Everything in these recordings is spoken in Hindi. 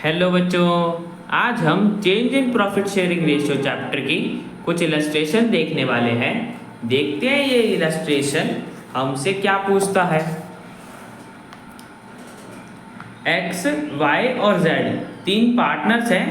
हेलो बच्चों, आज हम change in profit sharing ratio chapter की कुछ इलस्ट्रेशन देखने वाले हैं। देखते हैं ये इलस्ट्रेशन हमसे क्या पूछता है। एक्स, वाई और जेड तीन पार्टनर्स हैं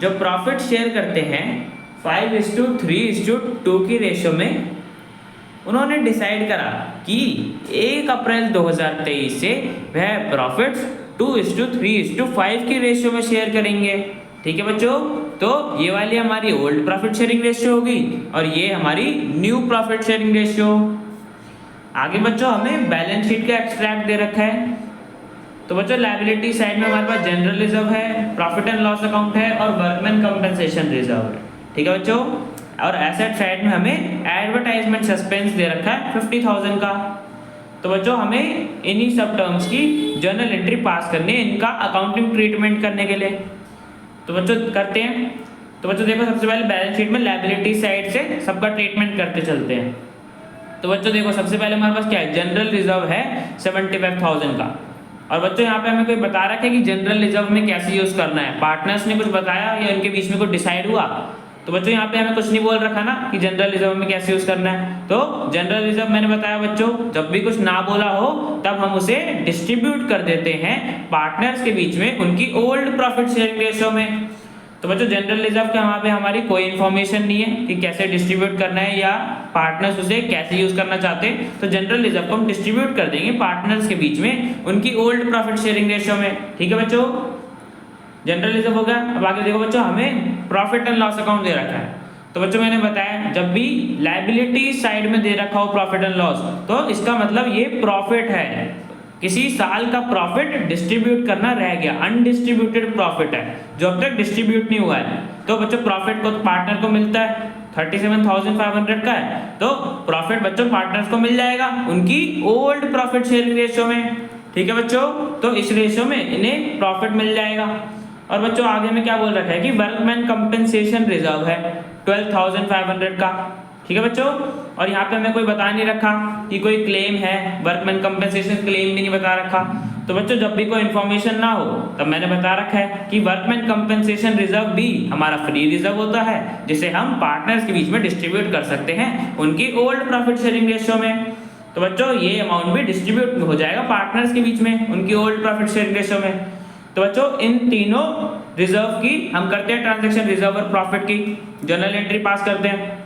जो प्रॉफिट शेयर करते हैं 5:3:2 की रेशियो में। उन्होंने डिसाइड करा कि 1 अप्रैल 2023 से वह प्रॉफिट्स 2:3:5 की रेशियो में शेयर करेंगे। ठीक है बच्चों, तो ये वाली हमारी ओल्ड प्रॉफिट शेयरिंग रेशियो होगी और ये हमारी न्यू प्रॉफिट शेयरिंग रेशियो। आगे बच्चों हमें बैलेंस शीट का एक्सट्रैक्ट दे रखा है। तो बच्चों लायबिलिटी साइड में हमारे पास जनरल रिजर्व है, प्रॉफिट एंड लॉस अकाउंट है और वर्कमैन कंपनसेशन रिजर्व है। ठीक है बच्चों, और एसेट साइड में हमें एडवर्टाइजमेंट सस्पेंस दे रखा है 50,000 का। तो बच्चों हमें इन्हीं सब टर्म्स की जर्नल एंट्री पास करनी है इनका अकाउंटिंग ट्रीटमेंट करने के लिए। तो बच्चों करते हैं। तो बच्चों देखो, सबसे पहले बैलेंस शीट में लायबिलिटी साइड से सबका ट्रीटमेंट करते चलते हैं। तो बच्चों देखो, सबसे पहले हमारे पास क्या है, जनरल रिजर्व है 75,000 का। और बच्चों यहाँ पे हमें कोई बता रखा है कि जनरल रिजर्व में कैसे यूज करना है, पार्टनर्स ने कुछ बताया या इनके बीच में कुछ डिसाइड हुआ। तो बच्चों यहाँ पे हमें कुछ नहीं बोल रखा ना कि जनरल रिजर्व में कैसे यूज करना है। तो जनरल रिजर्व मैंने बताया बच्चों, जब भी कुछ ना बोला हो तब हम उसे डिस्ट्रीब्यूट कर देते हैं पार्टनर्स के बीच में उनकी ओल्ड प्रॉफिट शेयरिंग रेशियो में। तो बच्चों जनरल रिजर्व के वहाँ पे हमारी कोई इन्फॉर्मेशन नहीं है कि कैसे डिस्ट्रीब्यूट करना है या पार्टनर्स उसे कैसे यूज करना चाहते हैं। तो जनरल रिजर्व को हम डिस्ट्रीब्यूट कर देंगे पार्टनर्स के बीच में उनकी ओल्ड प्रॉफिट शेयरिंग रेशियो में। ठीक है बच्चों, जनरल रिजर्व हो गया। अब आगे देखो बच्चों, हमें प्रॉफिट एंड लॉस अकाउंट दे रखा है। तो बच्चों मैंने बताया, जब भी लायबिलिटी साइड में दे रखा हो प्रॉफिट एंड लॉस, तो इसका मतलब ये प्रॉफिट है, किसी साल का प्रॉफिट डिस्ट्रीब्यूट करना रह गया, अनडिस्ट्रीब्यूटेड प्रॉफिट है जो अब तक डिस्ट्रीब्यूट नहीं हुआ है। तो बच्चों प्रॉफिट को पार्टनर को मिलता है 37,500 का है, तो प्रॉफिट बच्चों पार्टनर्स को मिल जाएगा उनकी ओल्ड प्रॉफिट शेयरिंग रेशियो में। ठीक है बच्चों, तो इस रेशियो में इन्हें प्रॉफिट मिल जाएगा। और बच्चों आगे में क्या बोल रखा है कि वर्कमैन कंपनसेशन रिजर्व है 12,500 का। ठीक है बच्चों, और यहाँ पे हमें कोई बता नहीं रखा कि कोई क्लेम है, वर्कमैन कंपनसेशन क्लेम भी नहीं बता रखा। तो बच्चों जब भी कोई इन्फॉर्मेशन ना हो तब मैंने बता रखा है कि वर्कमैन कंपनसेशन रिजर्व भी हमारा फ्री रिजर्व होता है जिसे हम पार्टनर्स के बीच में डिस्ट्रीब्यूट कर सकते हैं उनकी ओल्ड प्रॉफिट शेयरिंग रेशियो में। तो बच्चों ये अमाउंट भी डिस्ट्रीब्यूट हो जाएगा पार्टनर्स के बीच में उनकी ओल्ड प्रॉफिट शेयरिंग रेशियो में। तो बच्चों इन तीनों रिजर्व की हम करते हैं ट्रांजैक्शन रिजर्व और प्रॉफिट की जर्नल एंट्री पास करते हैं।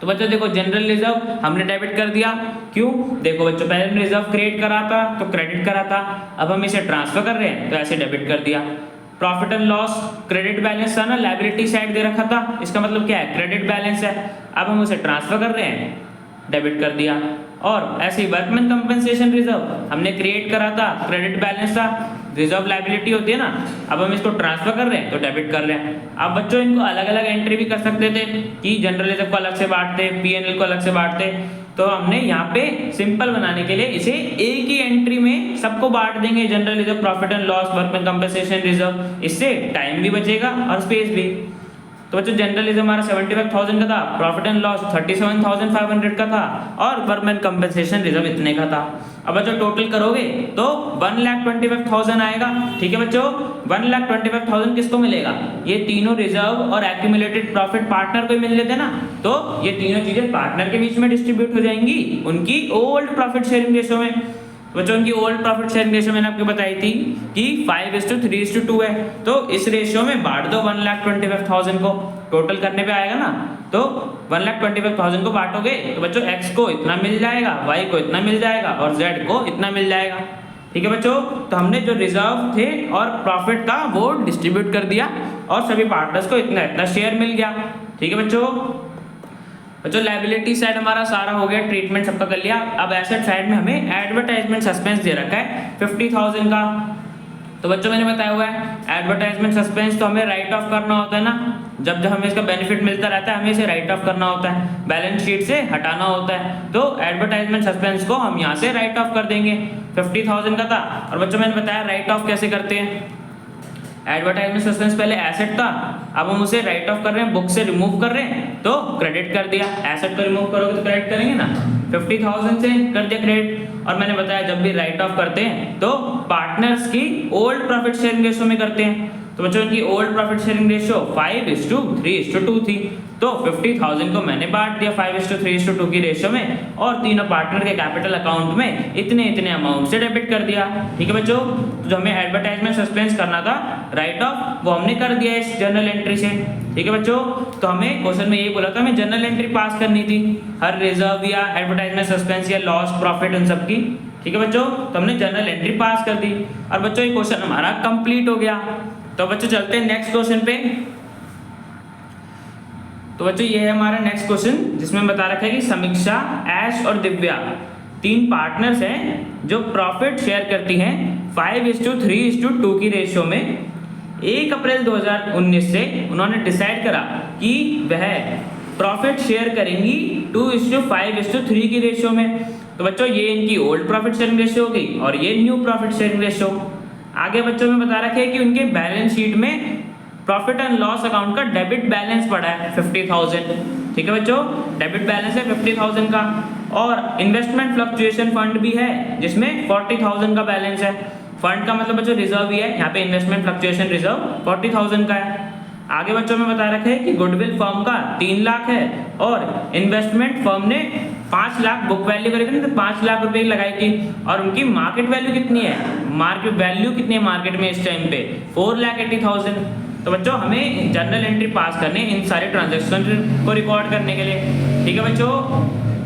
तो बच्चों देखो, जनरल रिजर्व हमने डेबिट कर दिया। क्यों? देखो बच्चों, पहले हमने रिजर्व क्रिएट करा था तो क्रेडिट करा था, अब हम इसे ट्रांसफर कर रहे हैं तो ऐसे डेबिट कर दिया। Profit and loss credit balance था ना, लायबिलिटी साइड दे रखा था, इसका मतलब क्या है, क्रेडिट बैलेंस है, अब हम उसे ट्रांसफर कर रहे हैं, डेबिट कर दिया। और ऐसे ही वर्कमैन कंपनसेशन रिजर्व हमने क्रिएट करा था, क्रेडिट बैलेंस था, रिजर्व लायबिलिटी होती है ना, अब हम इसको ट्रांसफर कर रहे हैं तो डेबिट कर रहे हैं। अब बच्चों इनको अलग अलग एंट्री भी कर सकते थे कि जनरल रिजर्व को अलग से बांटते, पीएनएल को अलग से बांटते। तो हमने यहाँ पे सिंपल बनाने के लिए इसे एक ही एंट्री में सबको बांट देंगे, general reserve, profit and loss, workman compensation reserve. इससे टाइम भी बचेगा और स्पेस भी। तो बच्चों जनरल रिजर्व हमारा 75,000 का था, प्रॉफिट एंड लॉस 37,500 का था और वर्कमैन कंपनसेशन रिजर्व इतने का था। अब बच्चों टोटल करोगे तो 1,25,000 आएगा। ठीक है बच्चों, 1,25,000 किसको मिलेगा, ये तीनों रिजर्व और एक्यूमुलेटेड प्रॉफिट पार्टनर को मिल लेते ना, तो ये तीनों चीजें पार्टनर के बीच में डिस्ट्रीब्यूट हो जाएंगी उनकी ओल्ड प्रॉफिट शेयरिंग रेशियो में। बच्चों उनकी ओल्ड प्रॉफिट शेयरिंग रेशियो मैंने आपको बताई थी कि 5:3:2 है, तो इस रेशियो में बांट दो 1,25,000 को, टोटल करने पे आएगा ना, तो 1,25,000 को बांटोगे तो बच्चों x को इतना मिल जाएगा, y को इतना मिल जाएगा और z को इतना मिल जाएगा। ठीक है बच्चों, तो हमने जो रिजर्व थे और प्रॉफिट था वो डिस्ट्रीब्यूट कर दिया और सभी पार्टनर्स को इतना इतना शेयर मिल गया। ठीक है बच्चों, लायबिलिटी साइड हमारा सारा हो गया, ट्रीटमेंट सबका कर लिया। अब एसेट साइड में हमें एडवर्टाइजमेंट सस्पेंस दे रखा है 50,000 का। तो बच्चों मैंने बताया हुआ है एडवर्टाइजमेंट सस्पेंस तो हमें राइट ऑफ करना होता है ना, जब जब हमें इसका बेनिफिट मिलता रहता है हमें इसे राइट ऑफ करना होता है, बैलेंस शीट से हटाना होता है। तो एडवर्टाइजमेंट सस्पेंस को हम यहाँ से राइट ऑफ कर देंगे, 50,000 का था। और बच्चों मैंने बताया राइट ऑफ कैसे करते हैं, एडवर्टाइजमेंट सस्पेंस पहले एसेट था, अब हम उसे राइट ऑफ कर रहे हैं, बुक से रिमूव कर रहे हैं तो क्रेडिट कर दिया। एसेट को रिमूव करोगे तो क्रेडिट करेंगे ना, 50,000 से कर दिया क्रेडिट। और मैंने बताया जब भी राइट ऑफ करते हैं तो पार्टनर्स की ओल्ड प्रॉफिट शेयरिंग रेशियो में करते हैं। तो बच्चों इनकी ओल्ड प्रॉफिट शेयरिंग रेशियो 5:3:2 थी। तो 50,000 को मैंने बांट दिया 5:3:2 की रेशियो में और तीनों पार्टनर के कैपिटल अकाउंट में इतने इतने अमाउंट से डेबिट कर दिया। ठीक है बच्चों, जो हमें एडवर्टाइजमेंट सस्पेंस करना था राइट ऑफ, वो हमने कर दिया इस जर्नल एंट्री से। ठीक है बच्चों, तो हमें क्वेश्चन में यही बोला था हमें जर्नल एंट्री पास करनी थी हर रिजर्व या एडवर्टाइजमेंट सस्पेंस या लॉस प्रॉफिट उन सब की। ठीक है बच्चों, तो हमने जर्नल एंट्री पास कर दी और बच्चों ये क्वेश्चन हमारा कंप्लीट हो गया। तो बच्चों चलते हैं नेक्स्ट क्वेश्चन पे। तो बच्चों ये है हमारा नेक्स्ट क्वेश्चन जिसमें बता रखा है कि समीक्षा, ऐश और दिव्या तीन पार्टनर्स हैं जो प्रॉफिट शेयर करती हैं 5:3:2 की रेशियो में। 1 अप्रैल 2019 से उन्होंने डिसाइड करा कि वह प्रॉफिट शेयर करेंगी 2:5:3 की रेशियो में। तो बच्चों ये इनकी ओल्ड प्रॉफिट शेयरिंग रेशियो हो गई और ये न्यू प्रॉफिट शेयरिंग रेशियो। आगे बच्चों में बता रखे है कि उनके बैलेंस शीट में प्रॉफिट एंड लॉस अकाउंट का डेबिट बैलेंस पड़ा है 50,000। ठीक है बच्चों, डेबिट बैलेंस है 50,000 का और इन्वेस्टमेंट फ्लक्चुएशन फंड भी है जिसमें 40,000 का बैलेंस है। फंड का मतलब बच्चों रिजर्व ही है, यहाँ पे इन्वेस्टमेंट फ्लक्चुएशन रिजर्व 40,000 का है। आगे बच्चों में बता रखे है कि गुडविल फर्म का 3 लाख है और इन्वेस्टमेंट फर्म ने 5 लाख बुक वैल्यू करी थी तो 5 लाख रुपए लगाई थी और उनकी मार्केट वैल्यू कितनी है, मार्केट वैल्यू कितनी है मार्केट में इस टाइम पे 4,80,000। तो बच्चों हमें जर्नल एंट्री पास करने इन सारे ट्रांजेक्शन को रिकॉर्ड करने के लिए। ठीक है बच्चों,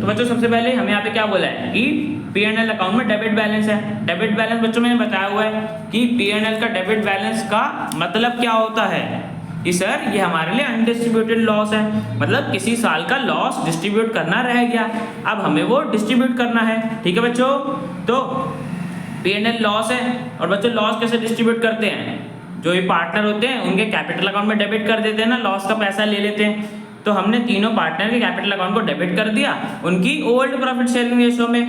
तो बच्चों सबसे पहले हमें यहाँ पे क्या बोला है कि P&L अकाउंट में डेबिट बैलेंस है। डेबिट बैलेंस बच्चों मैंने बताया हुआ है कि P&L का डेबिट बैलेंस का मतलब क्या होता है कि सर ये हमारे लिए अनडिस्ट्रीब्यूटेड लॉस है, मतलब किसी साल का लॉस डिस्ट्रीब्यूट करना रह गया, अब हमें वो डिस्ट्रीब्यूट करना है। ठीक है बच्चों, तो P&L लॉस है और बच्चों लॉस कैसे डिस्ट्रीब्यूट करते हैं, जो ये पार्टनर होते हैं उनके कैपिटल अकाउंट में डेबिट कर देते हैं ना, लॉस का पैसा ले लेते हैं। तो हमने तीनों पार्टनर के कैपिटल अकाउंट को डेबिट कर दिया उनकी ओल्ड प्रॉफिट शेयरिंग रेशियो में।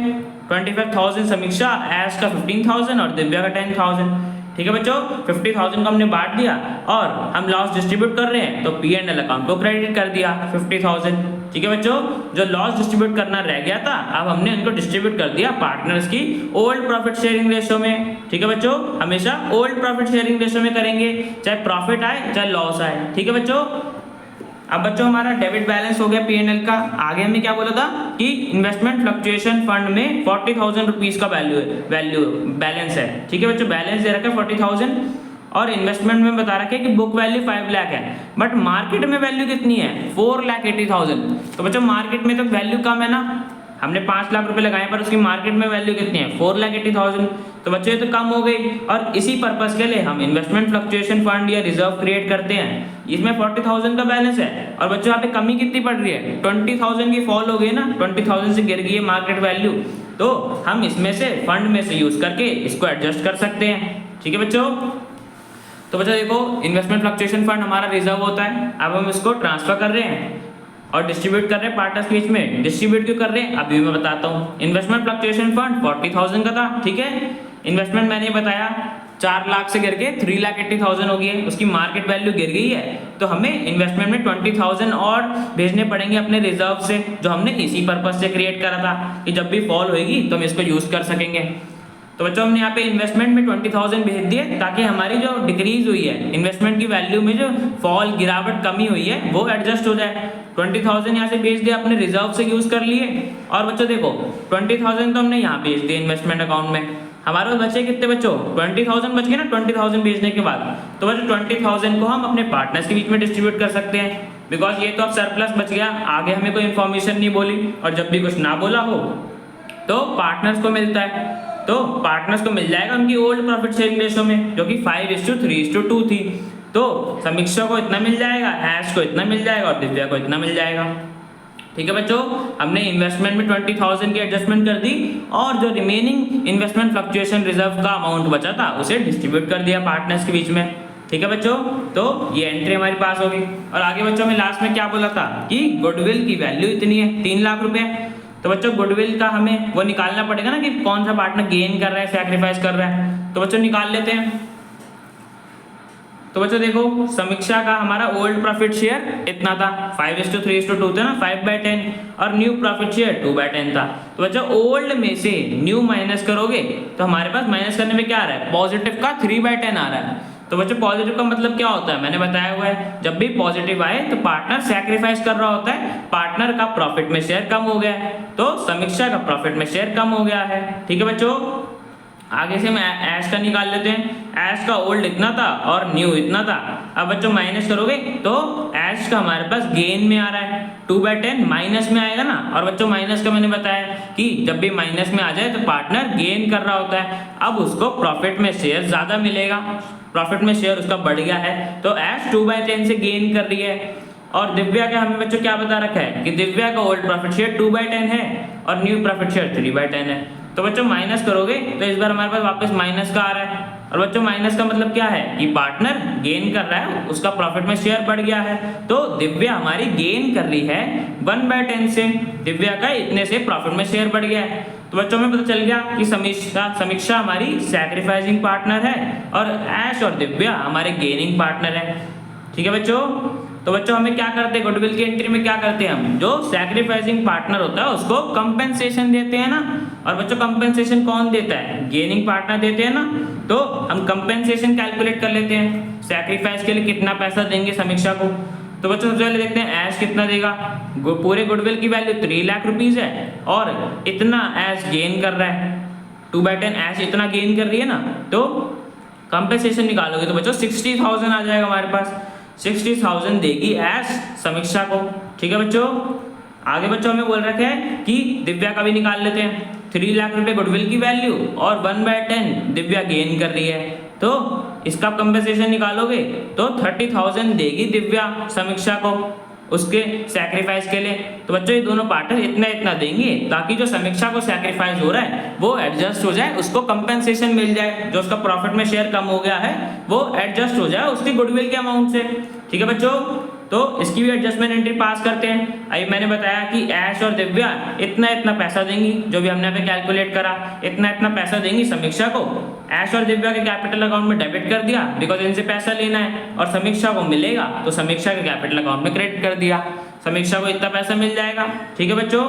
25,000 समीक्षा, ऐश का 15,000 और दिव्या का 10,000। ठीक है बच्चों, 50,000 को हमने बांट दिया और हम लॉस डिस्ट्रीब्यूट कर रहे हैं तो P&L अकाउंट को क्रेडिट कर दिया 50,000। ठीक है बच्चों, जो लॉस डिस्ट्रीब्यूट करना रह गया था अब हमने उनको डिस्ट्रीब्यूट कर दिया पार्टनर्स की ओल्ड प्रॉफिट शेयरिंग रेशियो में। ठीक है बच्चों, हमेशा ओल्ड प्रॉफिट शेयरिंग रेशियो में करेंगे, चाहे प्रॉफिट आए चाहे लॉस आए। ठीक है बच्चों, अब बच्चों हमारा डेबिट बैलेंस हो गया P&L का। आगे हमने क्या बोला था कि इन्वेस्टमेंट फ्लक्चुएशन फंड में 40,000 रुपीज का वैल्यू बैलेंस है। ठीक है बच्चों, बैलेंस दे रखा है 40,000 और इन्वेस्टमेंट में बता रखा है कि बुक वैल्यू 5 लाख है, बट मार्केट में वैल्यू कितनी है 4,80,000। तो बच्चों मार्केट में तो वैल्यू कम है ना, हमने 5 लाख रुपए लगाए पर उसकी मार्केट में वैल्यू कितनी है 4,80,000। तो बच्चों ये तो कम हो गई और इसी पर्पस के लिए हम इन्वेस्टमेंट फ्लक्चुएशन फंड या रिजर्व क्रिएट करते हैं। इसमें 40,000 का बैलेंस है और बच्चों यहाँ पे कमी कितनी पड़ रही है 20,000 की फॉल हो गई ना, 20,000 से गिर गई है मार्केट वैल्यू, तो हम इसमें से फंड में से यूज करके इसको एडजस्ट कर सकते हैं। ठीक है बच्चों, तो बच्चों देखो इन्वेस्टमेंट फ्लक्चुएशन फंड हमारा रिजर्व होता है, अब हम इसको ट्रांसफर कर रहे हैं और डिस्ट्रीब्यूट कर रहे हैं पार्टनर्स के बीच में। डिस्ट्रीब्यूट क्यों कर रहे हैं अभी मैं बताता हूँ। इन्वेस्टमेंट फ्लक्चुएशन फंड 40,000 का था, ठीक है, इन्वेस्टमेंट मैंने बताया 4 लाख से गिर के 3,80,000 हो गई है, उसकी मार्केट वैल्यू गिर गई है, तो हमें इन्वेस्टमेंट में 20,000 और भेजने पड़ेंगे अपने रिजर्व से, जो हमने इसी पर्पज से क्रिएट करा था कि जब भी फॉल होगी तो हम इसको यूज कर सकेंगे। तो बच्चों हमने यहाँ पे इन्वेस्टमेंट में 20,000 भेज दिए ताकि हमारी जो डिक्रीज हुई है इन्वेस्टमेंट की वैल्यू में जो फॉल गिरावट कमी हुई है वो एडजस्ट हो जाए। 20,000 यहाँ से भेज दिया अपने रिजर्व से यूज कर लिए और बच्चों देखो 20,000 तो हमने यहाँ भेज दिए इन्वेस्टमेंट अकाउंट में, हमारे पास बचे कितने बच्चों 20,000 बच गए ना 20,000 भेजने के बाद। तो बच्चों 20,000 को हम अपने पार्टनर्स के बीच में डिस्ट्रीब्यूट कर सकते हैं, बिकॉज ये तो अब सरप्लस बच गया, आगे हमें कोई इन्फॉर्मेशन नहीं बोली और जब भी कुछ ना बोला हो तो पार्टनर्स को मिलता है, तो पार्टनर्स को मिल जाएगा उनकी ओल्ड प्रॉफिट शेयरिंग रेशियो में जो कि 5:3:2 थी। तो समीक्षा को इतना मिल जाएगा, ऐश को इतना मिल जाएगा और दिव्या को इतना मिल जाएगा। ठीक है बच्चों, हमने इन्वेस्टमेंट में 20,000 की एडजस्टमेंट कर दी और जो रिमेनिंग इन्वेस्टमेंट फ्लक्चुएशन रिजर्व का अमाउंट बचा था उसे डिस्ट्रीब्यूट कर दिया पार्टनर्स के बीच में। ठीक है बच्चों, तो ये एंट्री हमारी पास होगी। और आगे बच्चों में लास्ट में क्या बोला था कि गुडविल की वैल्यू इतनी है 3 लाख रुपए। तो बच्चों गुडविल का हमें वो निकालना पड़ेगा ना कि कौन सा पार्टनर गेन कर रहा है सैक्रिफाइस कर रहा है, तो बच्चों निकाल लेते हैं। तो बच्चों देखो समीक्षा का हमारा ओल्ड प्रॉफिट शेयर इतना था 5:3:2 था ना 5/10 और न्यू प्रॉफिट शेयर 2/10 था। तो बच्चों ओल्ड में से न्यू माइनस करोगे तो हमारे पास माइनस करने में क्या आ रहा है पॉजिटिव का 3/10 आ रहा है। तो बच्चों पॉजिटिव का मतलब क्या होता है, मैंने बताया हुआ है, जब भी पॉजिटिव आए तो पार्टनर सैक्रिफाइस कर रहा होता है, पार्टनर का प्रॉफिट में शेयर कम हो गया है, तो समीक्षा का प्रॉफिट में शेयर कम हो गया है। ठीक है बच्चों, आगे से हम ऐश का निकाल लेते हैं। ऐश का ओल्ड इतना था और न्यू इतना था। अब बच्चों माइनस करोगे तो ऐश का हमारे पास गेन में आ रहा है, 2/10 माइनस में आएगा ना। और बच्चों माइनस का मैंने बताया कि जब भी माइनस में आ जाए तो पार्टनर गेन कर रहा होता है, अब उसको प्रॉफिट में शेयर ज्यादा मिलेगा, प्रॉफिट में शेयर उसका बढ़ गया है, तो ऐश 2/10 से गेन कर रही है। और दिव्या का हमें बच्चों क्या बता रखा है कि दिव्या का ओल्ड प्रॉफिट शेयर 2/10 है और न्यू प्रॉफिट शेयर 3/10 है। तो बच्चों माइनस करोगे तो इस बार हमारे पास वापस माइनस का आ रहा है। और बच्चों माइनस का मतलब क्या है कि पार्टनर गेन कर रहा है, उसका प्रॉफिट में शेयर बढ़ गया है, तो दिव्या हमारी गेन कर रही है 1/10 से, दिव्या का इतने से प्रॉफिट में शेयर बढ़ गया है। तो बच्चों में पता चल गया कि समीक्षा हमारी सैक्रिफाइसिंग पार्टनर है और ऐश और दिव्या हमारे गेनिंग पार्टनर है। ठीक है बच्चों, तो बच्चों हमें क्या करते हैं, गुडविल की एंट्री में क्या करते हैं, हम जो सैक्रिफाइसिंग पार्टनर होता है उसको कंपेंसेशन देते हैं ना। और बच्चों कंपेंसेशन कौन देता है, गेनिंग पार्टनर देते हैं ना। तो हम कंपेंसेशन कैलकुलेट कर लेते हैं, सैक्रिफाइस के लिए कितना पैसा देंगे समीक्षा को। तो बच्चों सबसे पहले देखते हैं ऐश कितना देगा। पूरे गुडविल की वैल्यू 3 लाख रुपीज है और इतना ऐश गेन कर रहा है, 2/10 ऐश इतना गेन कर रही है ना, तो कंपेंसेशन निकालोगे तो बच्चों 60,000 आ जाएगा हमारे पास, 60,000 देगी ऐश समीक्षा को। ठीक है बच्चों, आगे बच्चों हमें बोल रखे हैं कि दिव्या का भी निकाल लेते हैं। 3 लाख रुपए गुडविल की वैल्यू और 1/10 दिव्या गेन कर रही है, तो इसका कंपेंसेशन निकालोगे तो 30,000 देगी दिव्या समीक्षा को उसके सैक्रिफाइस के लिए। तो बच्चों ये दोनों पार्टनर इतना इतना देंगे ताकि जो समीक्षा को सैक्रिफाइस हो रहा है वो एडजस्ट हो जाए, उसको कंपेंसेशन मिल जाए, जो उसका प्रॉफिट में शेयर कम हो गया है वो एडजस्ट हो जाए उसकी गुडविल के अमाउंट से। ठीक है बच्चों, तो इसकी भी एडजस्टमेंट एंट्री पास करते हैं। अभी मैंने बताया कि ऐश और दिव्या इतना इतना पैसा देंगी, जो भी हमने यहाँ पे कैलकुलेट करा, इतना इतना पैसा देंगी समीक्षा को। ऐश और दिव्या के कैपिटल अकाउंट में डेबिट कर दिया बिकॉज इनसे पैसा लेना है, और समीक्षा को मिलेगा तो समीक्षा के कैपिटल अकाउंट में क्रेडिट कर दिया, समीक्षा को इतना पैसा मिल जाएगा। ठीक है बच्चों,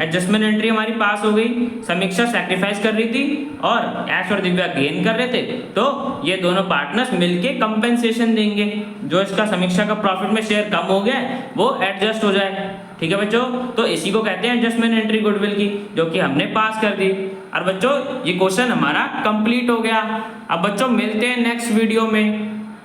एडजस्टमेंट एंट्री हमारी पास हो गई। समीक्षा सैक्रिफाइस कर रही थी और ऐश और दिव्या गेन कर रहे थे, तो ये दोनों पार्टनर्स मिलके कंपेंसेशन देंगे, जो इसका समीक्षा का प्रॉफिट में शेयर कम हो गया है वो एडजस्ट हो जाए। ठीक है बच्चों, तो इसी को कहते हैं एडजस्टमेंट एंट्री गुडविल की, जो कि हमने पास कर दी। और बच्चों ये क्वेश्चन हमारा कंप्लीट हो गया। अब बच्चों मिलते हैं नेक्स्ट वीडियो में।